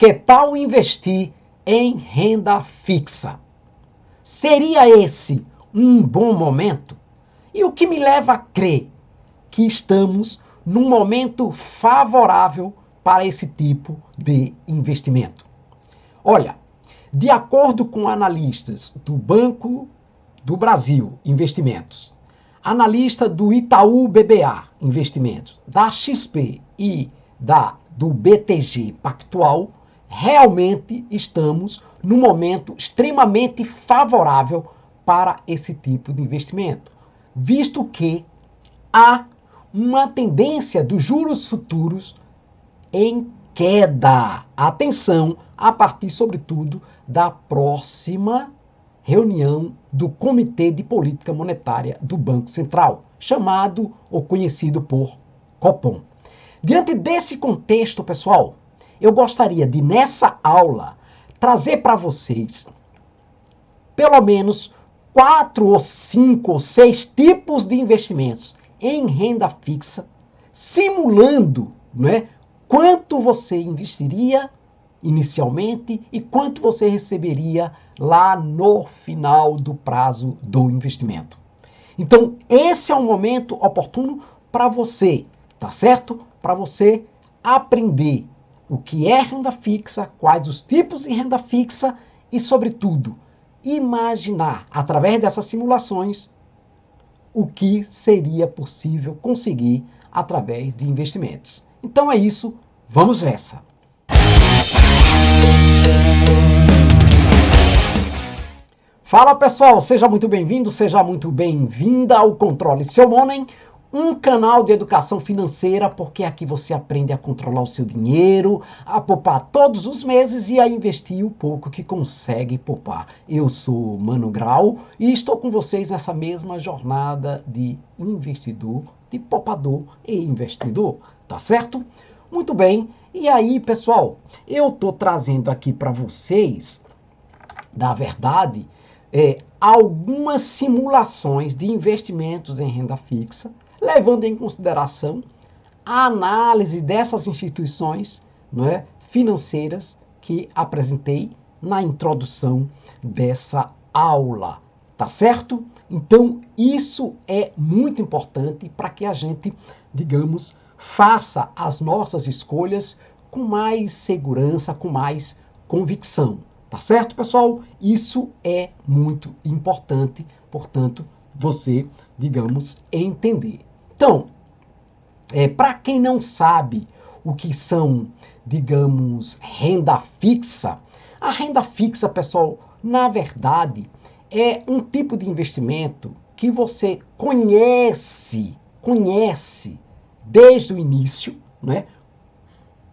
Que tal investir em renda fixa? Seria esse um bom momento? E o que me leva a crer que estamos num momento favorável para esse tipo de investimento? Olha, de acordo com analistas do Banco do Brasil Investimentos, analista do Itaú BBA Investimentos, da XP e do BTG Pactual, realmente estamos num momento extremamente favorável para esse tipo de investimento, visto que há uma tendência dos juros futuros em queda. Atenção, a partir, sobretudo, da próxima reunião do Comitê de Política Monetária do Banco Central, chamado ou conhecido por Copom. Diante desse contexto, pessoal, eu gostaria de, nessa aula, trazer para vocês pelo menos 4 ou 5 ou 6 tipos de investimentos em renda fixa, simulando, né, quanto você investiria inicialmente e quanto você receberia lá no final do prazo do investimento. Então, esse é um momento oportuno para você, tá certo? Para você aprender o que é renda fixa, quais os tipos de renda fixa e, sobretudo, imaginar, através dessas simulações, o que seria possível conseguir através de investimentos. Então é isso, vamos nessa! Fala pessoal, seja muito bem-vindo, seja muito bem-vinda ao Controle Seu Money, um canal de educação financeira, porque aqui você aprende a controlar o seu dinheiro, a poupar todos os meses e a investir o pouco que consegue poupar. Eu sou Mano Grau e estou com vocês nessa mesma jornada de investidor, de poupador e investidor, tá certo? Muito bem, e aí pessoal, eu estou trazendo aqui para vocês, na verdade, algumas simulações de investimentos em renda fixa, levando em consideração a análise dessas instituições, não é, financeiras que apresentei na introdução dessa aula, tá certo? Então, isso é muito importante para que a gente, digamos, faça as nossas escolhas com mais segurança, com mais convicção. Tá certo, pessoal? Isso é muito importante, portanto, você, digamos, entender. Então, para quem não sabe o que são, digamos, renda fixa, a renda fixa, pessoal, na verdade, é um tipo de investimento que você conhece desde o início, né?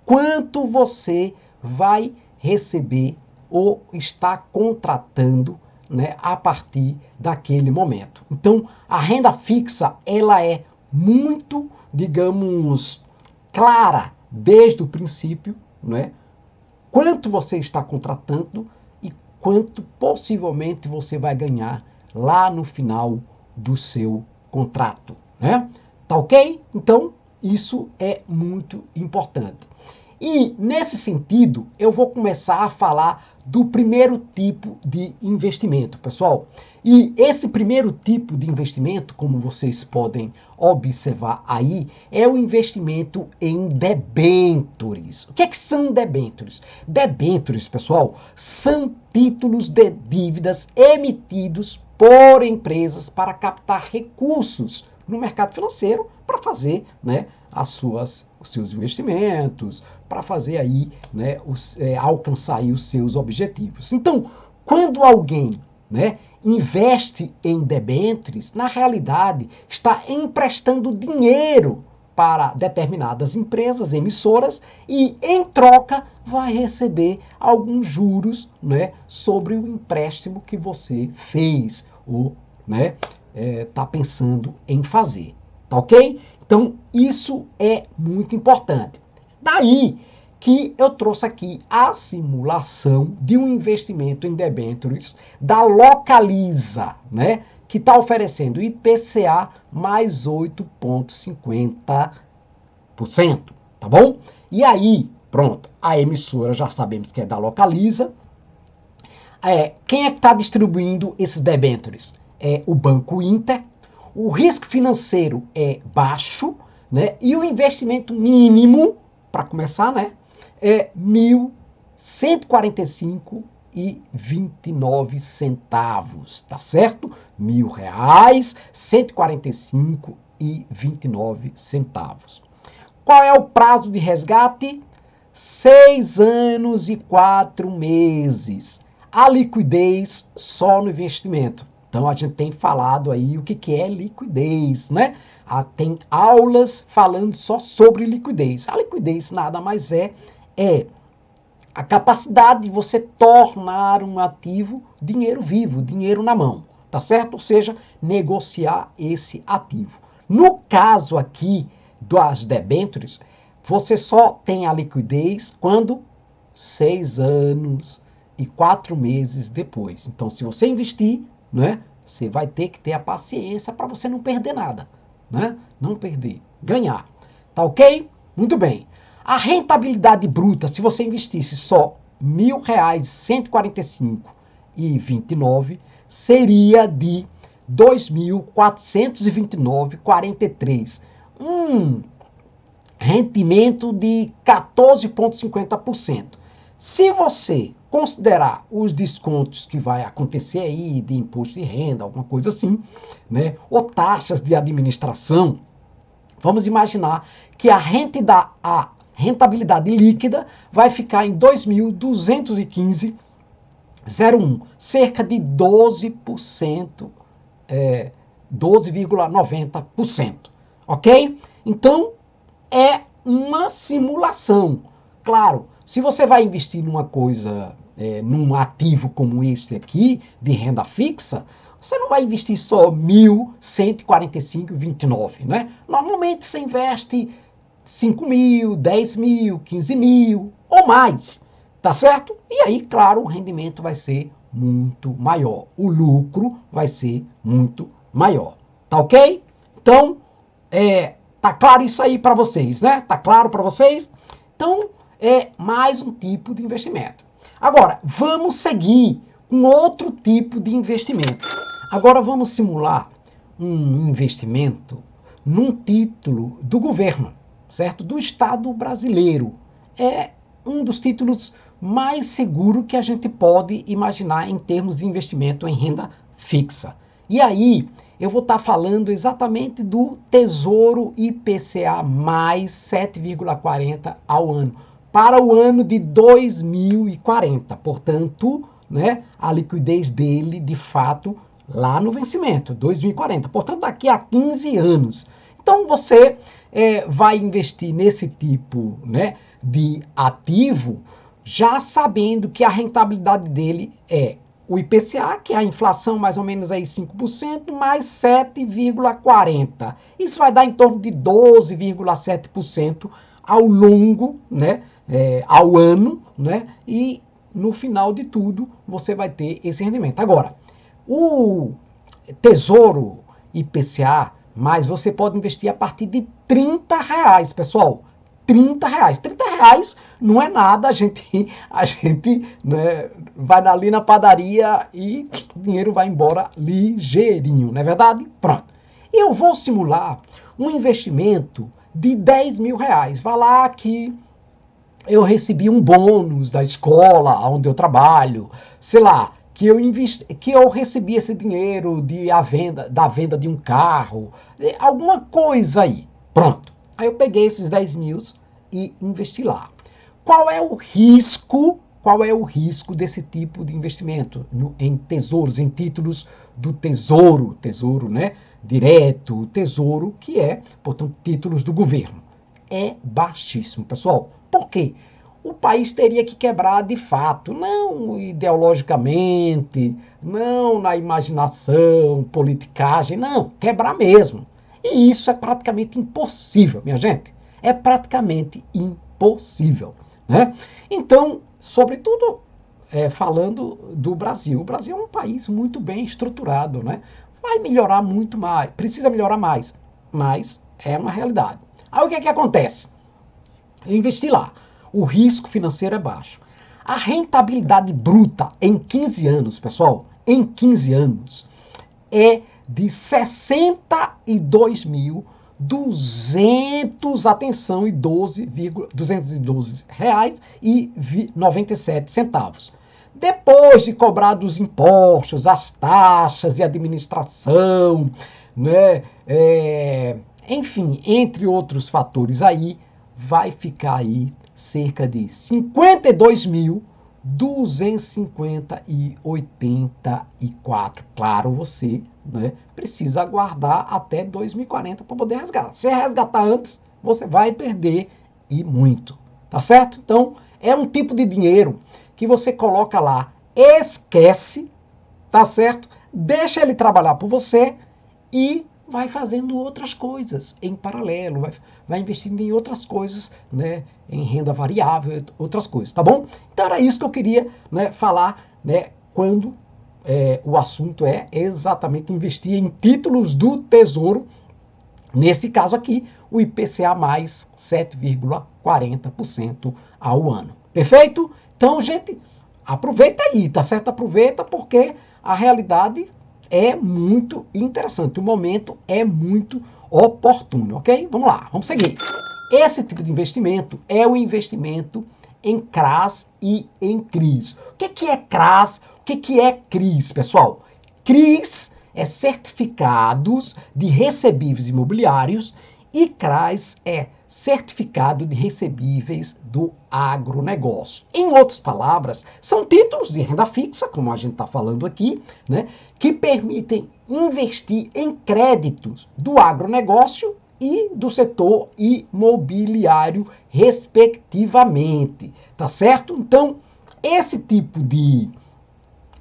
Quanto você vai receber ou está contratando, né, a partir daquele momento. Então, a renda fixa, ela é muito, digamos, clara desde o princípio, né, quanto você está contratando e quanto possivelmente você vai ganhar lá no final do seu contrato, né? Tá ok? Então, isso é muito importante. E, nesse sentido, eu vou começar a falar do primeiro tipo de investimento, pessoal. E esse primeiro tipo de investimento, como vocês podem observar aí, é o investimento em debêntures. O que é que são debêntures? Debêntures, pessoal, são títulos de dívidas emitidos por empresas para captar recursos no mercado financeiro para fazer, né, os seus investimentos, para fazer aí, né, alcançar aí os seus objetivos. Então, quando alguém, né, investe em debêntures, na realidade está emprestando dinheiro para determinadas empresas emissoras e, em troca, vai receber alguns juros, né, sobre o empréstimo que você fez ou, né, está pensando em fazer. Tá ok? Então, isso é muito importante. Daí que eu trouxe aqui a simulação de um investimento em debêntures da Localiza, né? Que está oferecendo IPCA mais 8,50%, tá bom? E aí, Pronto, a emissora já sabemos que é da Localiza. Quem é que está distribuindo esses debêntures? É o Banco Inter. O risco financeiro é baixo, né? E o investimento mínimo, para começar, né, é 1.145,29, tá certo? R$ 1.000, 145,29. Qual é o prazo de resgate? 6 anos e 4 meses. A liquidez só no investimento. Então a gente tem falado aí o que é liquidez, né? Tem aulas falando só sobre liquidez. A liquidez nada mais é a capacidade de você tornar um ativo dinheiro vivo, dinheiro na mão, tá certo? Ou seja, negociar esse ativo. No caso aqui das debêntures, você só tem a liquidez quando 6 anos e 4 meses depois. Então, se você investir, né, você vai ter que ter a paciência para você não perder nada, né? Não perder, ganhar. Tá ok? Muito bem. A rentabilidade bruta, se você investisse só R$ 1.000, 145,29, seria de 2.429,43. Rendimento de 14,50%. Se você considerar os descontos que vai acontecer aí de imposto de renda, alguma coisa assim, né, ou taxas de administração, vamos imaginar que a rentabilidade líquida vai ficar em 2.215,01, cerca de 12%, 12,90%, ok? Então, é uma simulação. Claro, se você vai investir numa coisa, num ativo como este aqui, de renda fixa, você não vai investir só 1.145,29, né? Normalmente você investe 5 mil, 10 mil, 15 mil ou mais, tá certo? E aí, claro, o rendimento vai ser muito maior. O lucro vai ser muito maior. Tá ok? Então, tá claro isso aí para vocês, né? Tá claro para vocês? Então, é mais um tipo de investimento. Agora, vamos seguir com outro tipo de investimento. Agora vamos simular um investimento num título do governo, certo? Do Estado brasileiro. É um dos títulos mais seguros que a gente pode imaginar em termos de investimento em renda fixa. E aí, eu vou estar falando exatamente do Tesouro IPCA mais 7,40 ao ano, para o ano de 2040. Portanto, né, a liquidez dele, de fato, lá no vencimento, 2040. Portanto, daqui a 15 anos. Então, você vai investir nesse tipo, né, de ativo, já sabendo que a rentabilidade dele é o IPCA, que é a inflação mais ou menos aí 5%, mais 7,40%. Isso vai dar em torno de 12,7% ao longo, né, ao ano, né, e no final de tudo você vai ter esse rendimento. Agora, o Tesouro IPCA, mas você pode investir a partir de R$ 30, pessoal. R$ 30. R$ 30 não é nada, a gente né, vai ali na padaria e o dinheiro vai embora ligeirinho, não é verdade? Pronto. Eu vou simular um investimento de R$ 10.000. Vai lá que eu recebi um bônus da escola onde eu trabalho, sei lá, que eu recebi esse dinheiro da venda de um carro, alguma coisa aí. Pronto. Aí eu peguei esses 10 mil e investi lá. Qual é o risco? Qual é o risco desse tipo de investimento em tesouros, em títulos do tesouro, né? Direto, tesouro, que é, portanto, títulos do governo. É baixíssimo, pessoal. Por quê? O país teria que quebrar de fato, não ideologicamente, não na imaginação, politicagem, não, quebrar mesmo. E isso é praticamente impossível, minha gente. É praticamente impossível, né? Então, sobretudo, falando do Brasil. O Brasil é um país muito bem estruturado, né? Vai melhorar muito mais, precisa melhorar mais, mas é uma realidade. Aí o que é que acontece? Eu investi lá. o risco financeiro é baixo. A rentabilidade bruta em 15 anos, pessoal, em 15 anos, é de 62.200, atenção, e 212 reais e 97 centavos. Depois de cobrar dos impostos, as taxas de administração, né, enfim, entre outros fatores aí, vai ficar aí cerca de 52.250,84. Claro, você, né, precisa aguardar até 2040 para poder resgatar. Se resgatar antes, você vai perder e muito, tá certo? Então, é um tipo de dinheiro que você coloca lá, esquece, tá certo? Deixa ele trabalhar por você e vai fazendo outras coisas em paralelo, vai investindo em outras coisas, né, em renda variável, outras coisas, tá bom? Então era isso que eu queria, né, falar, né, quando o assunto é exatamente investir em títulos do Tesouro, nesse caso aqui, o IPCA mais 7,40% ao ano. Perfeito? Então, gente, aproveita aí, tá certo? Aproveita porque a realidade é muito interessante. O momento é muito oportuno, ok? Vamos lá, vamos seguir. Esse tipo de investimento é o investimento em CRAs e em CRIs. O que é CRAs? O que é CRIs, pessoal? CRIs é certificados de recebíveis imobiliários e CRAs é certificado de recebíveis do agronegócio. Em outras palavras, são títulos de renda fixa, como a gente está falando aqui, né, que permitem investir em créditos do agronegócio e do setor imobiliário, respectivamente. Tá certo? Então, esse tipo de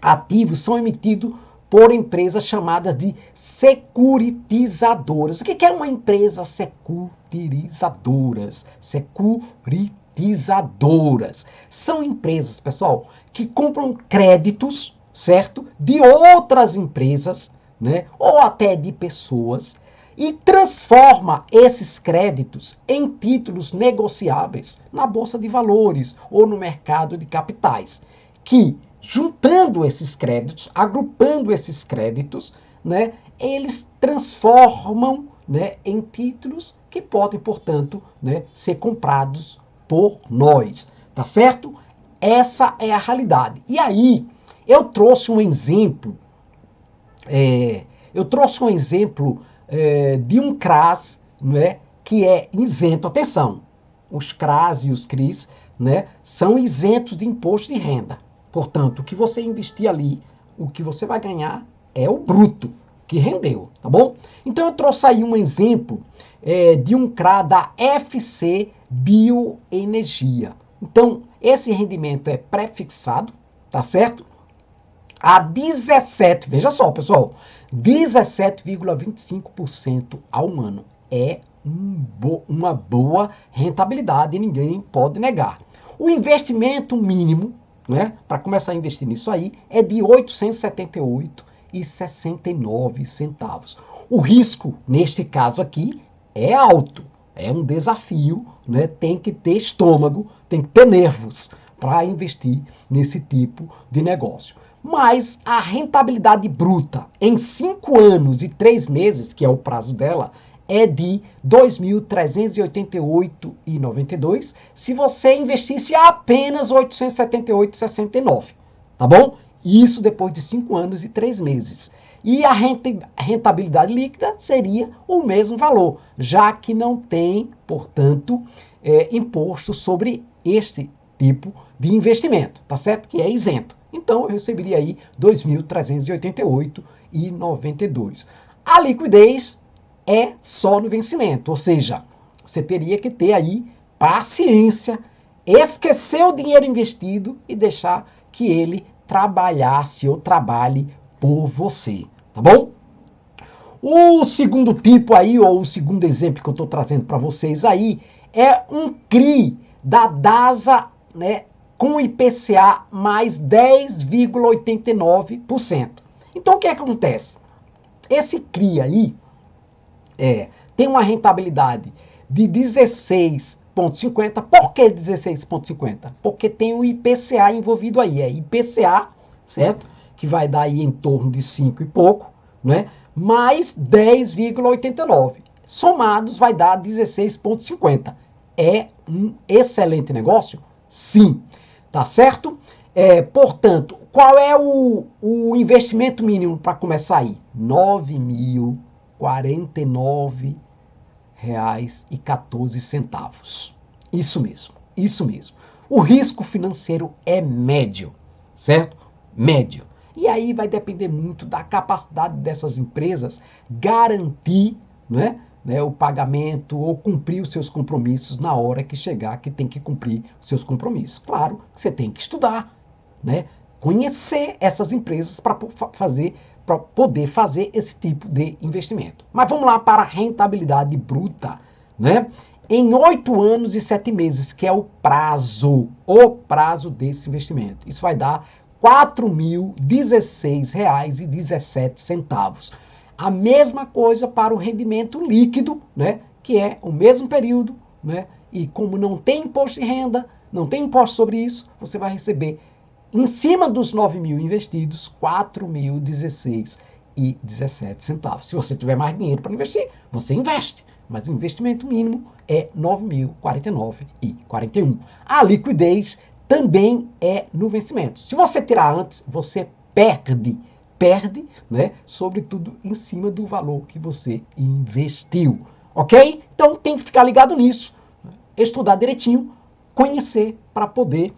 ativos são emitidos por empresas chamadas de securitizadoras. O que é uma empresa securitizadoras? Securitizadoras são empresas, pessoal, que compram créditos, certo? De outras empresas, né? Ou até de pessoas, e transforma esses créditos em títulos negociáveis na Bolsa de Valores ou no mercado de capitais, que, juntando esses créditos, agrupando esses créditos, né, eles transformam, né, em títulos que podem, portanto, né, ser comprados por nós, tá certo? Essa é a realidade. E aí, eu trouxe um exemplo, de um CRAS, né, que é isento. Atenção, os CRAS e os CRIs, né, são isentos de imposto de renda. Portanto, o que você investir ali, o que você vai ganhar é o bruto que rendeu, tá bom? Então eu trouxe aí um exemplo de um CRA da FC Bioenergia. Então, esse rendimento é pré-fixado, tá certo? A 17, veja só, pessoal, 17,25% ao ano. É uma boa rentabilidade, ninguém pode negar. O investimento mínimo, né, para começar a investir nisso aí, é de R$ 878,69. O risco, neste caso aqui, é alto. É um desafio, né? Tem que ter estômago, tem que ter nervos para investir nesse tipo de negócio. Mas a rentabilidade bruta em 5 anos e 3 meses, que é o prazo dela, é de R$ 2.388,92 se você investisse apenas R$ 878,69, tá bom? Isso depois de 5 anos e 3 meses. E a rentabilidade líquida seria o mesmo valor, já que não tem, portanto, imposto sobre este tipo de investimento, tá certo? Que é isento. Então eu receberia aí R$ 2.388,92. A liquidez é só no vencimento, ou seja, você teria que ter aí paciência, esquecer o dinheiro investido e deixar que ele trabalhasse ou trabalhe por você, tá bom? O segundo tipo aí, ou o segundo exemplo que eu estou trazendo para vocês aí, é um CRI da DASA, né, com IPCA mais 10,89%. Então o que acontece? Esse CRI aí tem uma rentabilidade de 16 16,50. Por que 16,50? Porque tem o IPCA envolvido aí. É IPCA, certo? Que vai dar aí em torno de 5 e pouco, né? Mais 10,89. Somados vai dar 16,50. É um excelente negócio? Sim. Tá certo? Portanto, qual é o investimento mínimo para começar aí? R$ 9.049,14. Isso mesmo, isso mesmo. O risco financeiro é médio, certo? Médio. E aí vai depender muito da capacidade dessas empresas garantir, o pagamento ou cumprir os seus compromissos na hora que chegar que tem que cumprir os seus compromissos. Claro que você tem que estudar, conhecer essas empresas para poder fazer esse tipo de investimento. Mas vamos lá para a rentabilidade bruta, em 8 anos e 7 meses, que é o prazo desse investimento. Isso vai dar R$ 4.016,17. A mesma coisa para o rendimento líquido, que é o mesmo período, e como não tem imposto de renda, não tem imposto sobre isso, você vai receber, em cima dos 9 mil investidos, R$ 4.016,17. Se você tiver mais dinheiro para investir, você investe. Mas o investimento mínimo é R$ 9.049,41. A liquidez também é no vencimento. Se você tirar antes, você perde, sobretudo em cima do valor que você investiu. Ok? Então tem que ficar ligado nisso, estudar direitinho, conhecer para poder,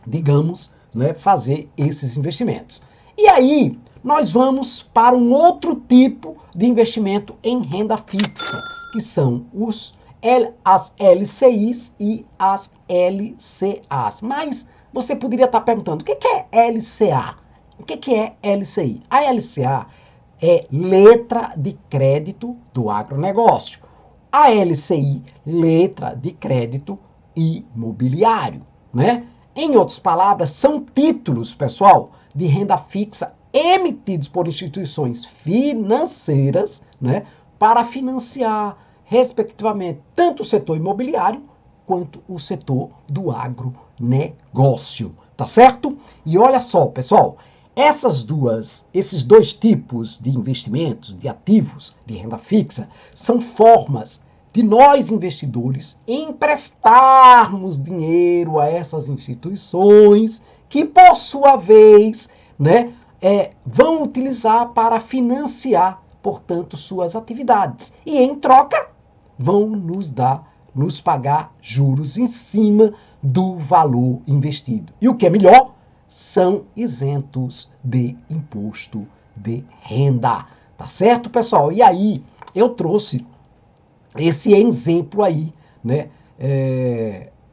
digamos, fazer esses investimentos. E aí, nós vamos para um outro tipo de investimento em renda fixa, que são as LCIs e as LCAs. Mas você poderia estar perguntando, o que é LCA? O que é LCI? A LCA é letra de crédito do agronegócio. A LCI, letra de crédito imobiliário, Em outras palavras, são títulos, pessoal, de renda fixa emitidos por instituições financeiras, para financiar, respectivamente, tanto o setor imobiliário quanto o setor do agronegócio, tá certo? E olha só, pessoal, esses dois tipos de investimentos, de ativos, de renda fixa, são formas de nós investidores emprestarmos dinheiro a essas instituições que, por sua vez, vão utilizar para financiar, portanto, suas atividades. E, em troca, vão nos pagar juros em cima do valor investido. E o que é melhor, são isentos de imposto de renda. Tá certo, pessoal? E aí, eu trouxe esse exemplo aí,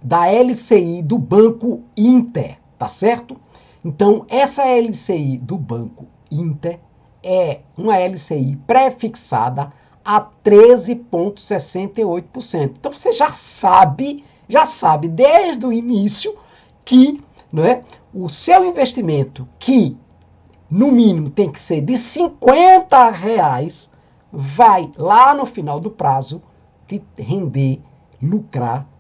da LCI do Banco Inter, tá certo? Então, essa LCI do Banco Inter é uma LCI pré-fixada a 13,68%. Então, você já sabe desde o início que o seu investimento, que no mínimo tem que ser de R$ 50, vai lá no final do prazo te render,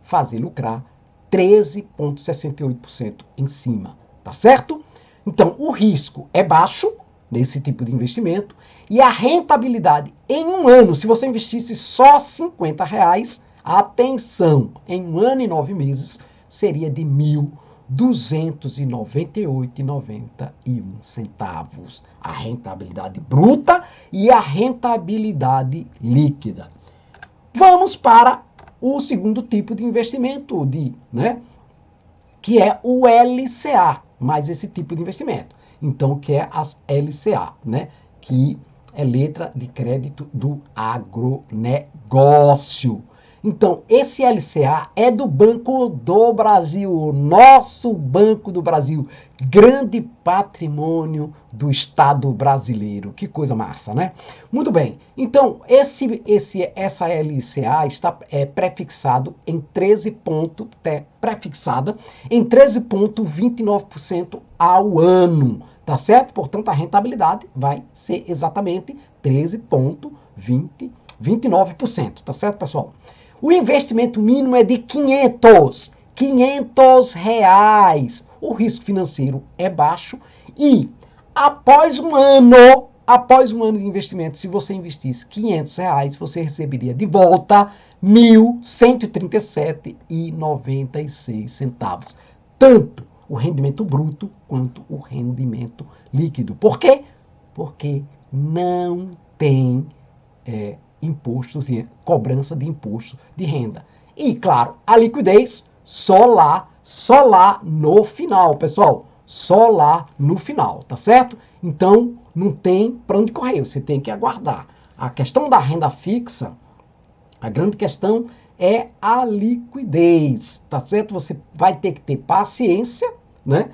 fazer lucrar 13,68% em cima, tá certo? Então, o risco é baixo nesse tipo de investimento e a rentabilidade em um ano, se você investisse só R$ 50, atenção, em um ano e 9 meses, seria de R$ 1.298,91. A rentabilidade bruta e a rentabilidade líquida. Vamos para o segundo tipo de investimento, que é o LCA, mais esse tipo de investimento. Então, que é as LCA, que é letra de crédito do agronegócio. Então, esse LCA é do Banco do Brasil, nosso Banco do Brasil, grande patrimônio do Estado brasileiro. Que coisa massa, né? Muito bem. Então, essa LCA está prefixada em 13,29% ao ano, tá certo? Portanto, a rentabilidade vai ser exatamente 13,29%, tá certo, pessoal? O investimento mínimo é de 500 reais. O risco financeiro é baixo e após um ano de investimento, se você investisse 500 reais, você receberia de volta R$ 1.137,96. Tanto o rendimento bruto quanto o rendimento líquido. Por quê? Porque não tem impostos, cobrança de imposto de renda. E, claro, a liquidez só lá no final, pessoal. Só lá no final, tá certo? Então, não tem para onde correr, você tem que aguardar. A questão da renda fixa, a grande questão é a liquidez, tá certo? Você vai ter que ter paciência, né?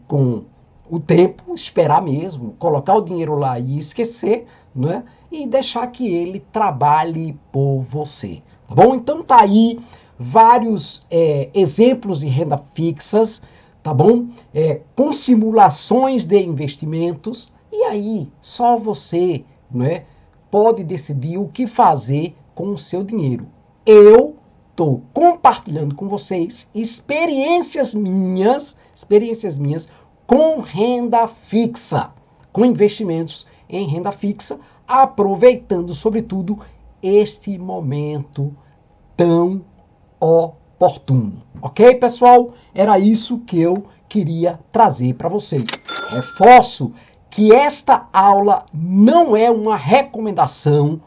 Com o tempo, esperar mesmo, colocar o dinheiro lá e esquecer, né? E deixar que ele trabalhe por você, tá bom? Então tá aí vários exemplos de renda fixas, tá bom? Com simulações de investimentos, e aí só você, né, pode decidir o que fazer com o seu dinheiro. Eu estou compartilhando com vocês experiências minhas com renda fixa, com investimentos em renda fixa, aproveitando, sobretudo, este momento tão oportuno. Ok, pessoal? Era isso que eu queria trazer para vocês. Reforço que esta aula não é uma recomendação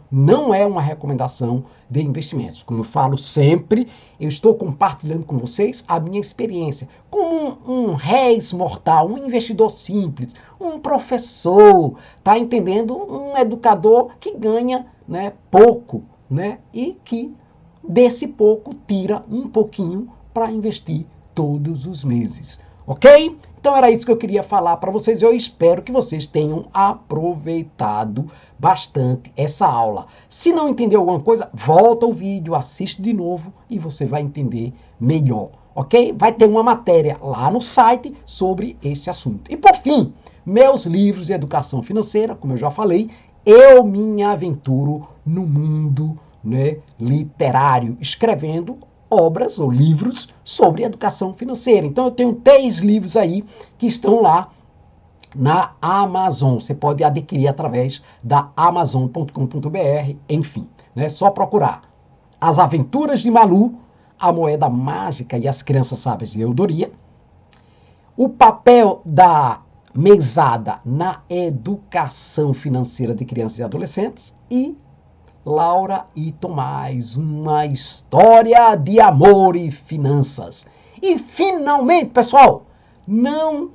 de investimentos. Como eu falo sempre, eu estou compartilhando com vocês a minha experiência como um réis mortal, um investidor simples, um professor, tá entendendo? Um educador que ganha, né, pouco, né, e que desse pouco tira um pouquinho para investir todos os meses. Ok? Então era isso que eu queria falar para vocês. Eu espero que vocês tenham aproveitado bastante essa aula. Se não entendeu alguma coisa, volta o vídeo, assiste de novo e você vai entender melhor. Ok? Vai ter uma matéria lá no site sobre esse assunto. E por fim, meus livros de educação financeira, como eu já falei, eu me aventuro no mundo, né, literário, escrevendo obras ou livros sobre educação financeira. Então eu tenho 3 livros aí que estão lá na Amazon. Você pode adquirir através da amazon.com.br, enfim, né? Só procurar As Aventuras de Malu, A Moeda Mágica e as Crianças Sábias de Eudoria, O Papel da Mesada na Educação Financeira de Crianças e Adolescentes e Laura e Tomás, uma história de amor e finanças. E finalmente, pessoal, não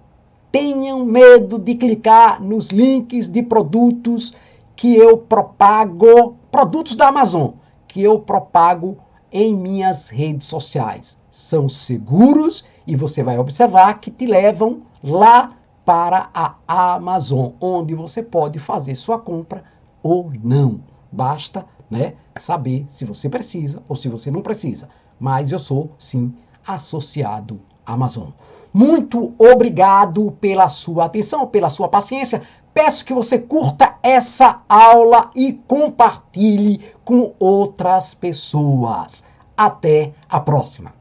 tenham medo de clicar nos links de produtos que eu propago, produtos da Amazon, que eu propago em minhas redes sociais. São seguros e você vai observar que te levam lá para a Amazon, onde você pode fazer sua compra ou não. Basta, né, saber se você precisa ou se você não precisa. Mas eu sou, sim, associado Amazon. Muito obrigado pela sua atenção, pela sua paciência. Peço que você curta essa aula e compartilhe com outras pessoas. Até a próxima.